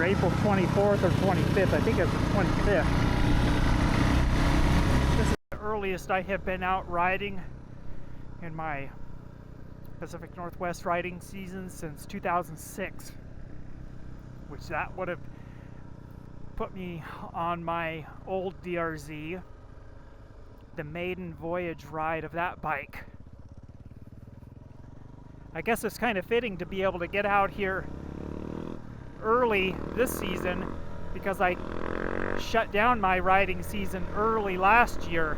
either April 24th or 25th. I think it's the 25th. This is the earliest I have been out riding in my Pacific Northwest riding season since 2006, which that would have put me on my old DRZ, the maiden voyage ride of that bike. I guess it's kind of fitting to be able to get out here early this season because I shut down my riding season early last year.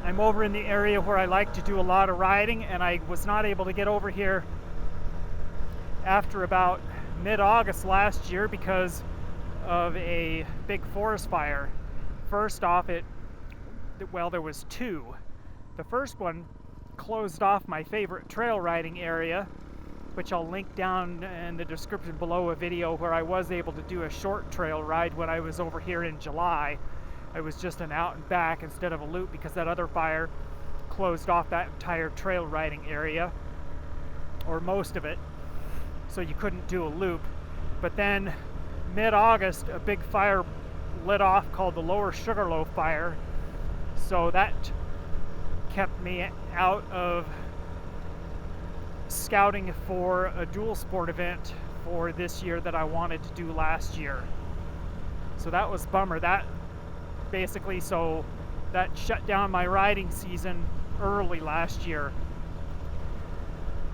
I'm over in the area where I like to do a lot of riding, and I was not able to get over here after about mid-August last year because of a big forest fire. First off, there was two. The first one closed off my favorite trail riding area, which I'll link down in the description below, a video where I was able to do a short trail ride when I was over here in July. It was just an out and back instead of a loop because that other fire closed off that entire trail riding area, or most of it, so you couldn't do a loop. But then mid-August, a big fire lit off called the Lower Sugarloaf fire, so that kept me out of scouting for a dual sport event for this year that I wanted to do last year. So that was a bummer. That basically, so that shut down my riding season early last year.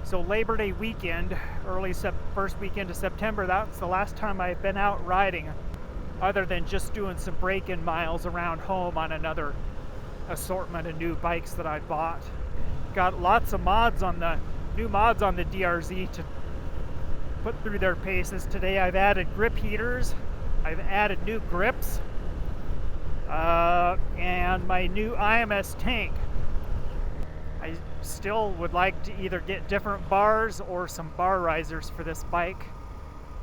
So Labor Day weekend, first weekend of September, that's the last time I've been out riding, other than just doing some break-in miles around home on another assortment of new bikes that I bought. Got lots of new mods on the DRZ to put through their paces. Today I've added grip heaters, I've added new grips, and my new IMS tank. I still would like to either get different bars or some bar risers for this bike,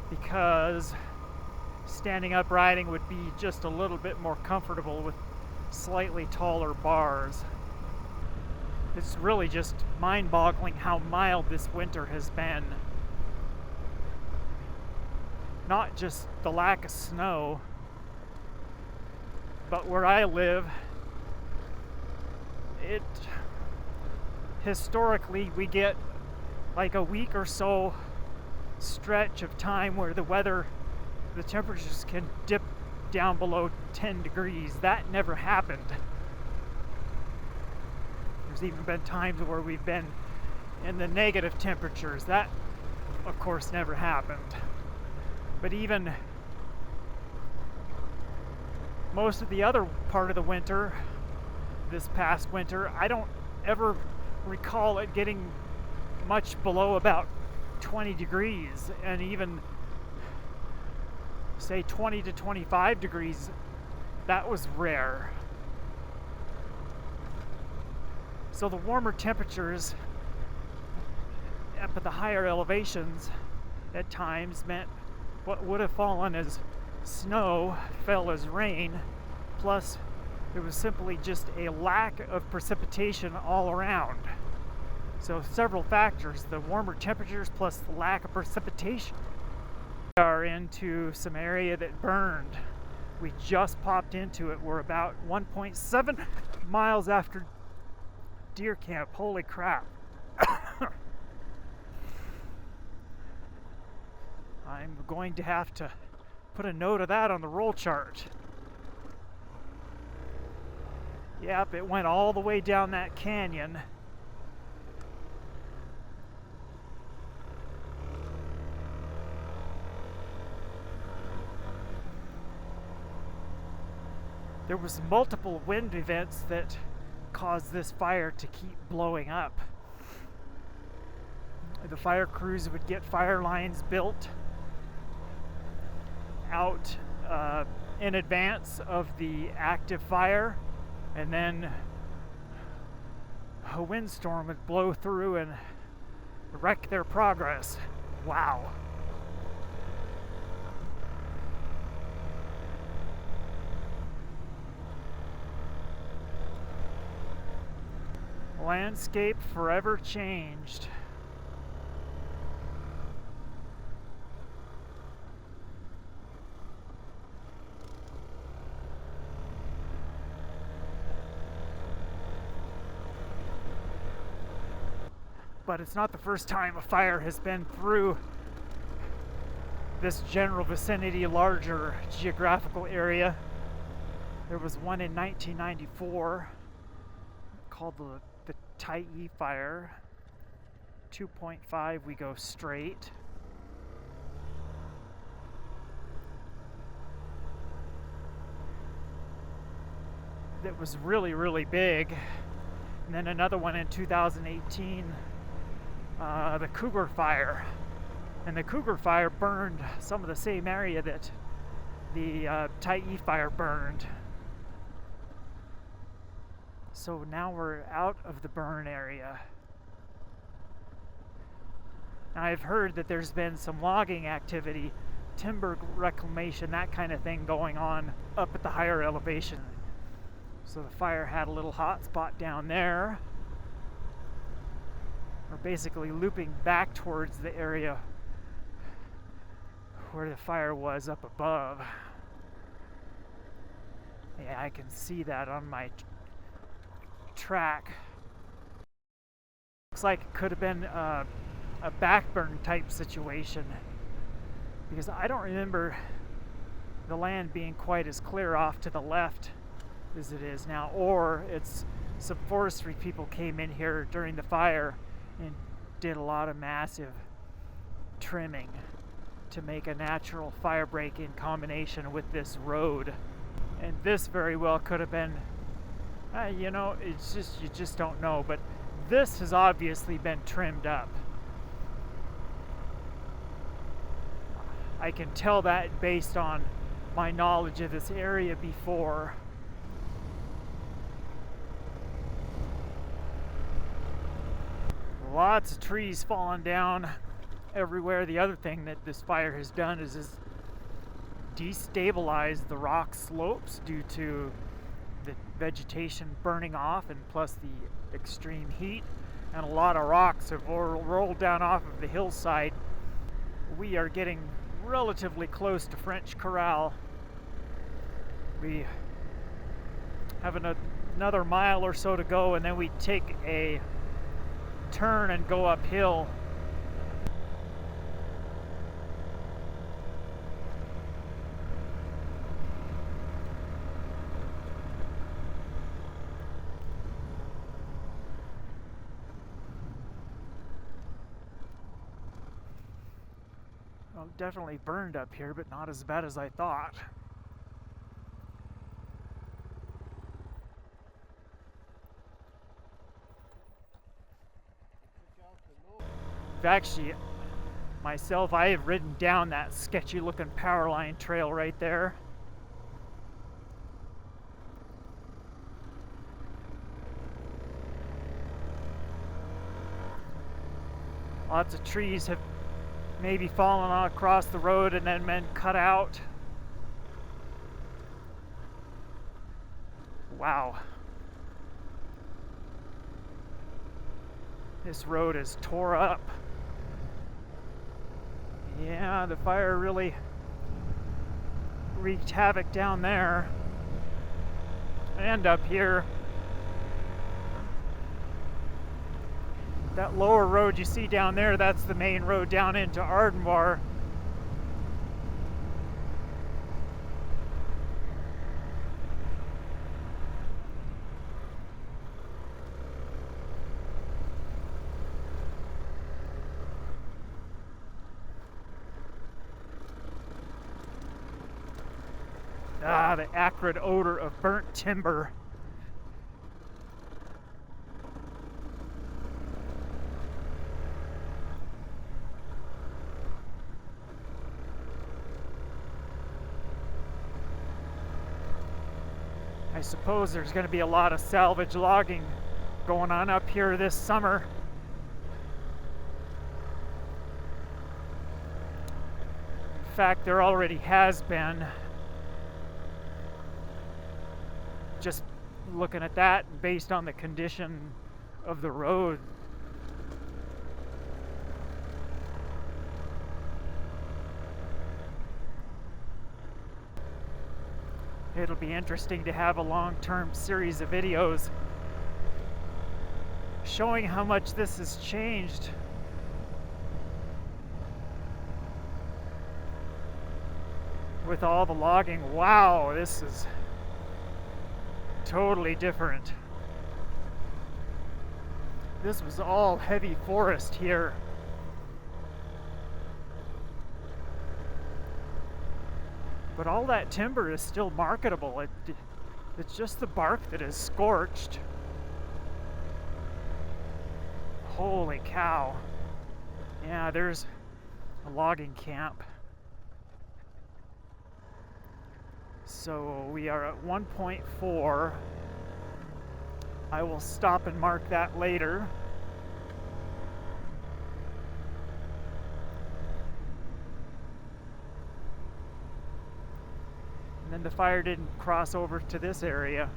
because standing up riding would be just a little bit more comfortable with slightly taller bars. It's really just mind-boggling how mild this winter has been. Not just the lack of snow, but where I live, historically we get like a week or so stretch of time where the temperatures can dip down below 10 degrees. That never happened. There's even been times where we've been in the negative temperatures. That, of course, never happened. But even most of the other part of the winter, this past winter, I don't ever recall it getting much below about 20 degrees, and even say 20 to 25 degrees, that was rare. So the warmer temperatures up at the higher elevations at times meant what would have fallen as snow fell as rain, plus there was simply just a lack of precipitation all around. So several factors, the warmer temperatures plus the lack of precipitation. We are into some area that burned. We just popped into it. We're about 1.7 miles after deer camp. Holy crap. I'm going to have to put a note of that on the roll chart. Yep, it went all the way down that canyon. There was multiple wind events that caused this fire to keep blowing up. The fire crews would get fire lines built out in advance of the active fire, and then a windstorm would blow through and wreck their progress. Wow. Landscape forever changed. but it's not the first time a fire has been through this general vicinity, larger geographical area. There was one in 1994 called the Tyee fire. 2.5, we go straight. That was really, really big. And then another one in 2018, the Cougar fire. And the Cougar fire burned some of the same area that the Tyee fire burned. So now we're out of the burn area. Now I've heard that there's been some logging activity, timber reclamation, that kind of thing going on up at the higher elevation. So the fire had a little hot spot down there. We're basically looping back towards the area where the fire was up above. Yeah, I can see that on my track. Looks like it could have been a backburn type situation, because I don't remember the land being quite as clear off to the left as it is now, or it's some forestry people came in here during the fire and did a lot of massive trimming to make a natural fire break in combination with this road. And this very well could have been, you know, it's just, you just don't know, but this has obviously been trimmed up. I can tell that based on my knowledge of this area before. Lots of trees falling down everywhere. The other thing that this fire has done is destabilize the rock slopes due to the vegetation burning off, and plus the extreme heat, and a lot of rocks have rolled down off of the hillside. We are getting relatively close to French Corral. We have another mile or so to go, and then we take a turn and go uphill. Well, definitely burned up here, but not as bad as I thought. Actually, myself, I have ridden down that sketchy looking power line trail right there. Lots of trees have maybe fallen across the road and then been cut out. Wow. This road is tore up. Yeah, the fire really wreaked havoc down there and up here. That lower road you see down there, that's the main road down into Ardenbar. Ah, the acrid odor of burnt timber. I suppose there's going to be a lot of salvage logging going on up here this summer. In fact, there already has been. Just looking at that, based on the condition of the road. It'll be interesting to have a long-term series of videos showing how much this has changed. With all the logging, wow, this is totally different. This was all heavy forest here. But all that timber is still marketable. It's just the bark that is scorched. Holy cow. Yeah, there's a logging camp. So we are at 1.4. I will stop and mark that later. And then the fire didn't cross over to this area.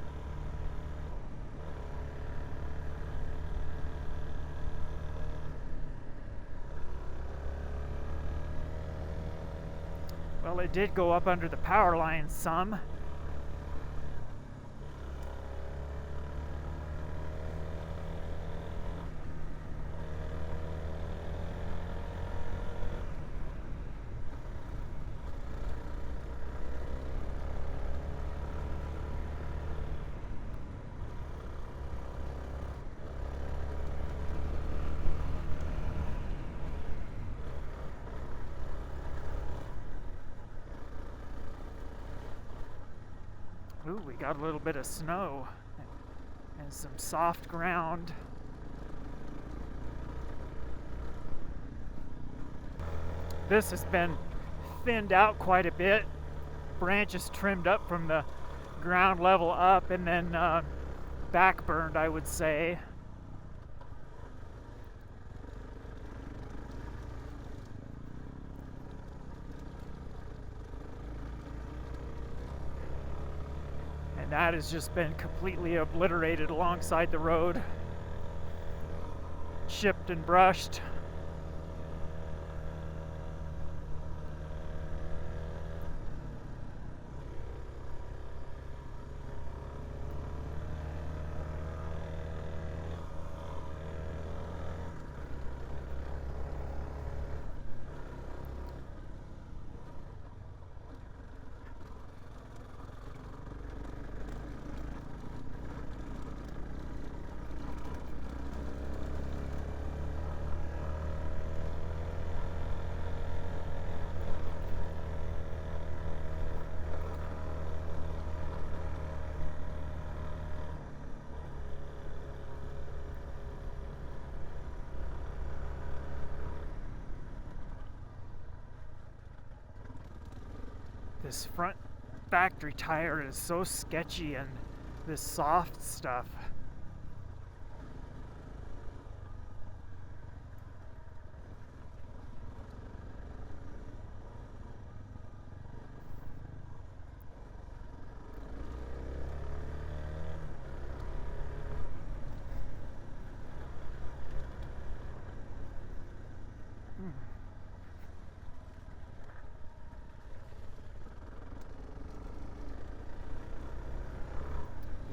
Well, it did go up under the power line some. Ooh, we got a little bit of snow and some soft ground. This has been thinned out quite a bit. Branches trimmed up from the ground level up and then backburned, I would say. That has just been completely obliterated alongside the road, chipped and brushed. This front factory tire is so sketchy, and this soft stuff.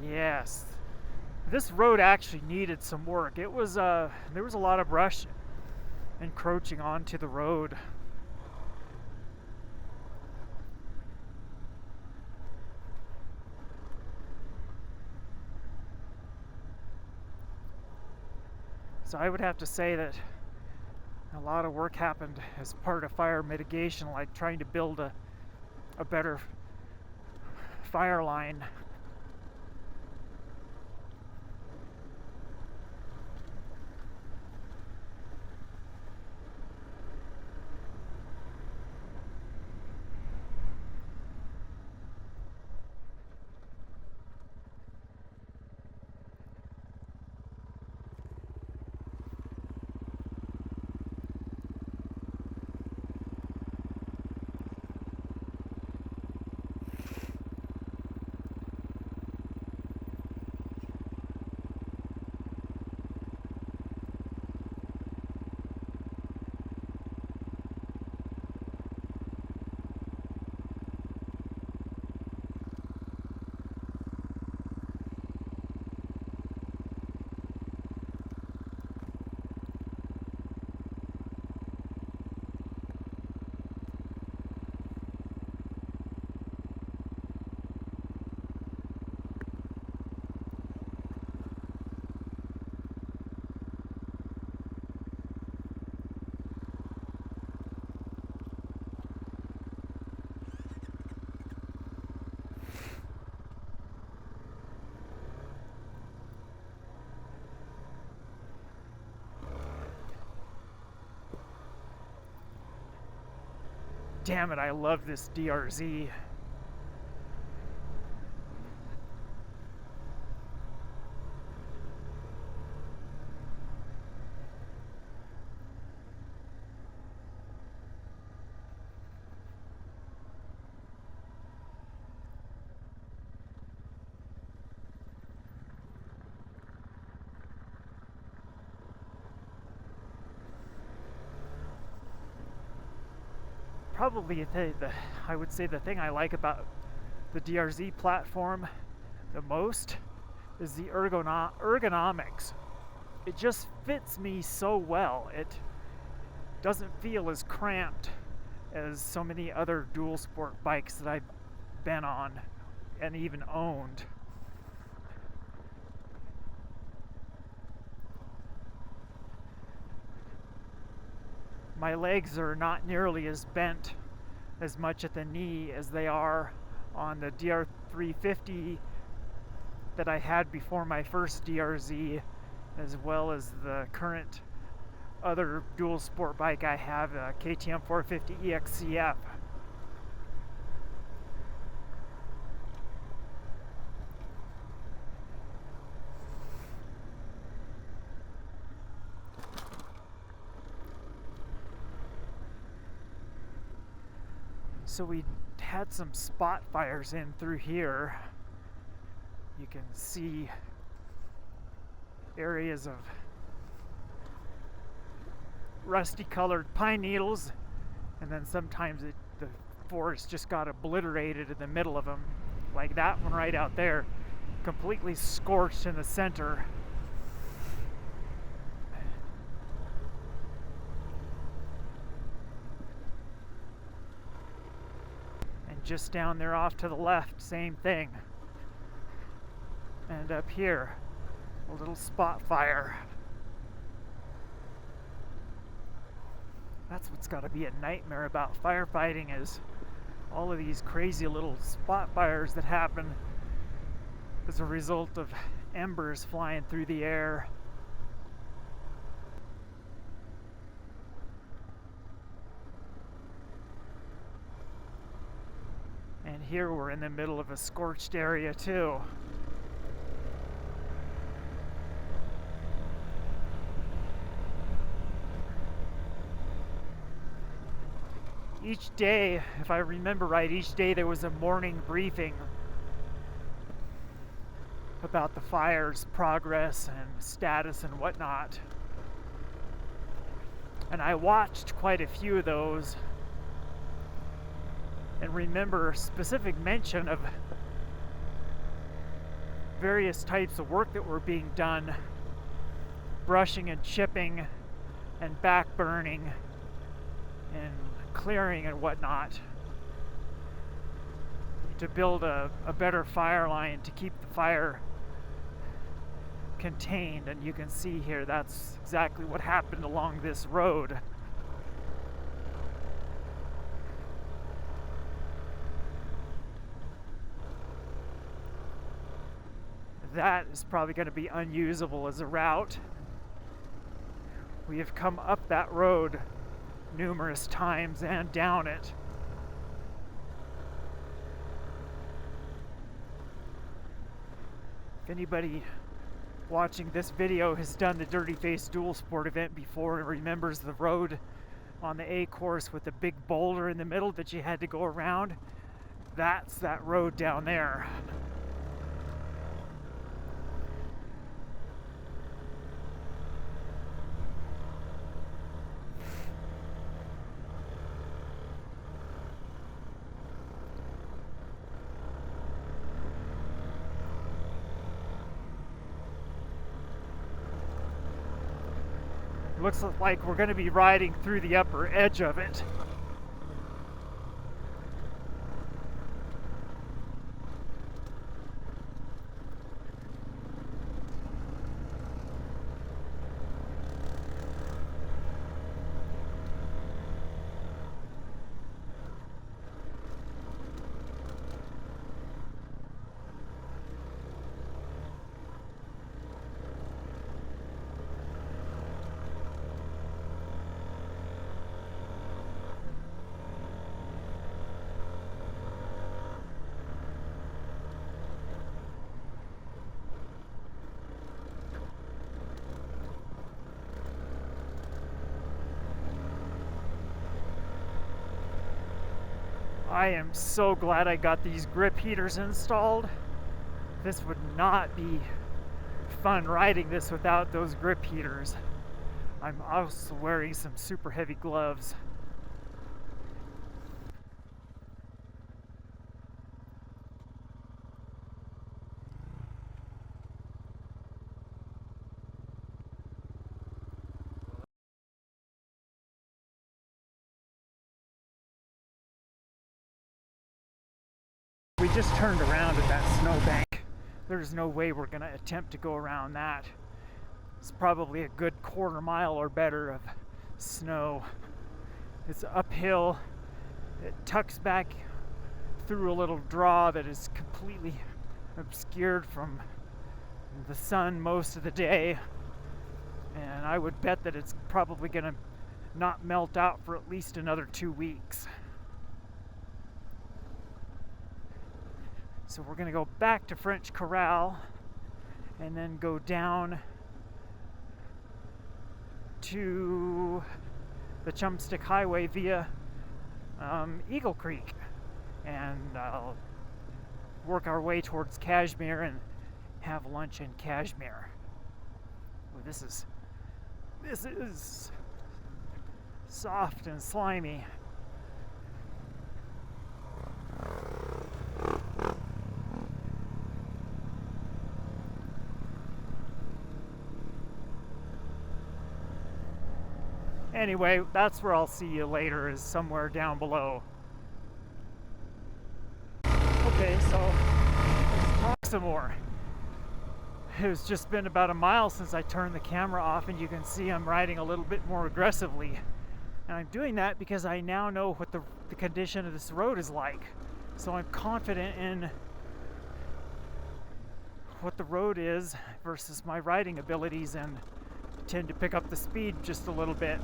Yes, this road actually needed some work. It was there was a lot of brush encroaching onto the road. So I would have to say that a lot of work happened as part of fire mitigation, like trying to build a better fire line. damn it, I love this DRZ. Probably I would say the thing I like about the DRZ platform the most is the ergonomics. It just fits me so well. It doesn't feel as cramped as so many other dual sport bikes that I've been on and even owned. My legs are not nearly as bent as much at the knee as they are on the DR350 that I had before my first DRZ, as well as the current other dual sport bike I have, KTM 450 EXCF. So we had some spot fires in through here. You can see areas of rusty colored pine needles, and then sometimes the forest just got obliterated in the middle of them, like that one right out there, completely scorched in the center. Just down there off to the left, same thing. And up here, a little spot fire. That's what's got to be a nightmare about firefighting, is all of these crazy little spot fires that happen as a result of embers flying through the air. And here we're in the middle of a scorched area too. Each day, if I remember right, each day there was a morning briefing about the fire's progress and status and whatnot. And I watched quite a few of those and remember specific mention of various types of work that were being done, brushing and chipping and back burning and clearing and whatnot, to build a better fire line to keep the fire contained. And you can see here that's exactly what happened along this road. That is probably going to be unusable as a route. We have come up that road numerous times and down it. If anybody watching this video has done the Dirtyface Dual Sport event before and remembers the road on the A course with the big boulder in the middle that you had to go around, that's that road down there. Looks like we're going to be riding through the upper edge of it. I am so glad I got these grip heaters installed. This would not be fun riding this without those grip heaters. I'm also wearing some super heavy gloves. We just turned around at that snowbank. There's no way we're going to attempt to go around that. It's probably a good quarter mile or better of snow. It's uphill. It tucks back through a little draw that is completely obscured from the sun most of the day. And I would bet that it's probably going to not melt out for at least another 2 weeks. So we're going to go back to French Corral and then go down to the Chumstick Highway via Eagle Creek, and work our way towards Cashmere and have lunch in Cashmere. Well, this is soft and slimy. Anyway, that's where I'll see you later, is somewhere down below. Okay, so let's talk some more. It's just been about a mile since I turned the camera off, and you can see I'm riding a little bit more aggressively. And I'm doing that because I now know what the condition of this road is like. So I'm confident in what the road is versus my riding abilities, and tend to pick up the speed just a little bit.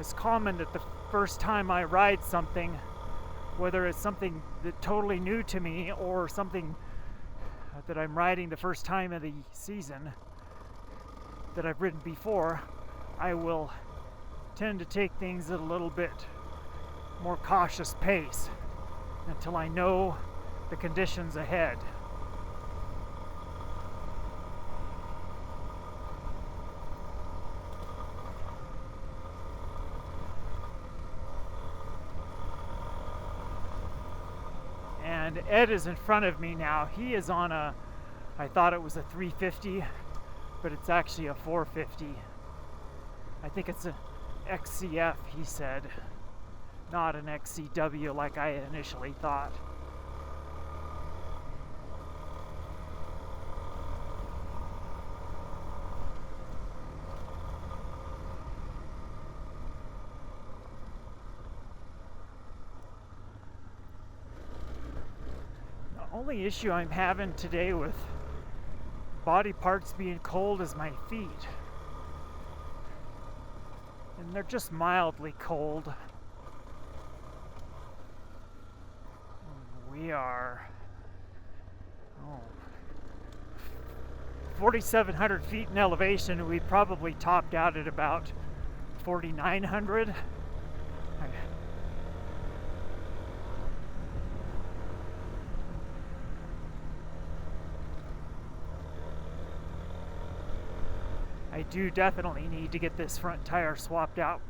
It's common that the first time I ride something, whether it's something that totally new to me or something that I'm riding the first time of the season that I've ridden before, I will tend to take things at a little bit more cautious pace until I know the conditions ahead. And Ed is in front of me now. He is on a, I thought it was a 350, but it's actually a 450. I think it's an XCF, he said, not an XCW like I initially thought. The only issue I'm having today with body parts being cold is my feet. And they're just mildly cold. We are 4,700 feet in elevation, and we probably topped out at about 4,900. I do definitely need to get this front tire swapped out,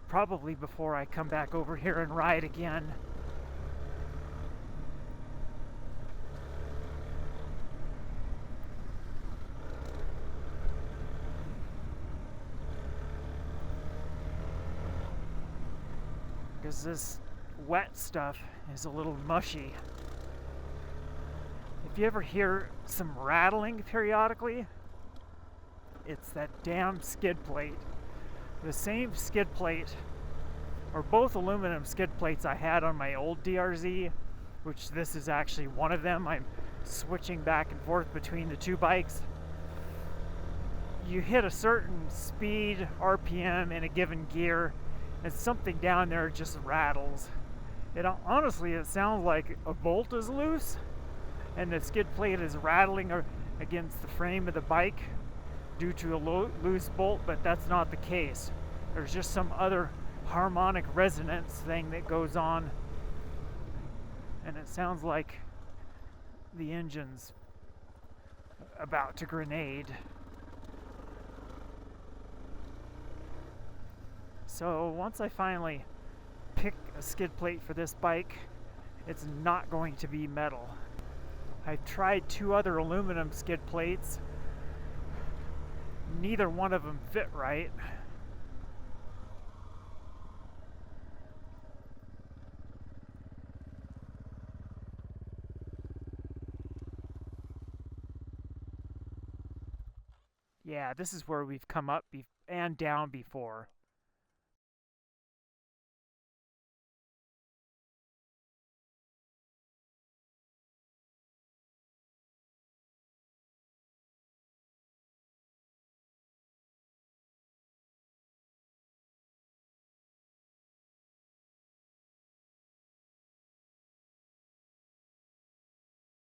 probably before I come back over here and ride again. Because this wet stuff is a little mushy. If you ever hear some rattling periodically, it's that damn skid plate. The same skid plate, or both aluminum skid plates I had on my old DRZ, which this is actually one of them. I'm switching back and forth between the two bikes. You hit a certain speed, RPM in a given gear, and something down there just rattles. Honestly, it sounds like a bolt is loose and the skid plate is rattling against the frame of the bike. due to a loose bolt, but that's not the case. There's just some other harmonic resonance thing that goes on, and it sounds like the engine's about to grenade. So once I finally pick a skid plate for this bike, it's not going to be metal. I've tried 2 other aluminum skid plates. Neither one of them fit right. Yeah, this is where we've come up and down before.